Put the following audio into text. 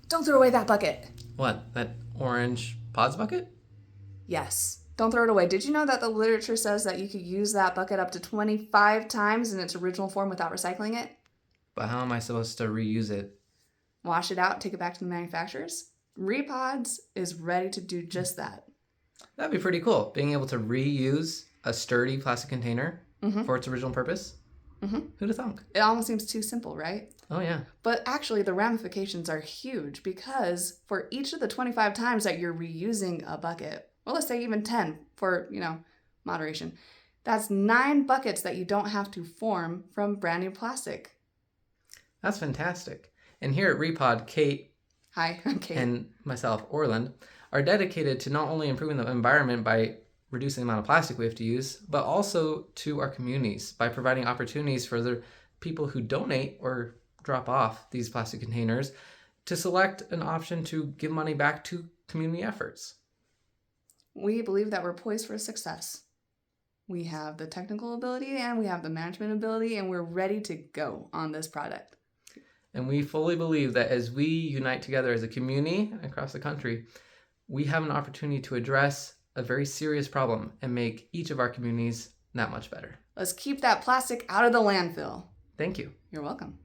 Don't throw away that bucket. What? That orange pods bucket? Yes. Don't throw it away. Did you know that the literature says that you could use that bucket up to 25 times in its original form without recycling it? But how am I supposed to reuse it? Wash it out, take it back to the manufacturers. RePods is ready to do just that. That'd be pretty cool. Being able to reuse a sturdy plastic container for its original purpose. Who'd have thunk? It almost seems too simple, right? Oh, yeah. But actually, the ramifications are huge because for each of the 25 times that you're reusing a bucket, well, let's say even 10 for, moderation, that's 9 buckets that you don't have to form from brand new plastic. That's fantastic. And here at RePOD, Kate Hi, I'm Kate. and myself, Orland, are dedicated to not only improving the environment by reducing the amount of plastic we have to use, but also to our communities by providing opportunities for the people who donate or drop off these plastic containers to select an option to give money back to community efforts. We believe that we're poised for success. We have the technical ability and we have the management ability, and we're ready to go on this product. And we fully believe that as we unite together as a community across the country, we have an opportunity to address a very serious problem and make each of our communities that much better. Let's keep that plastic out of the landfill. Thank you. You're welcome.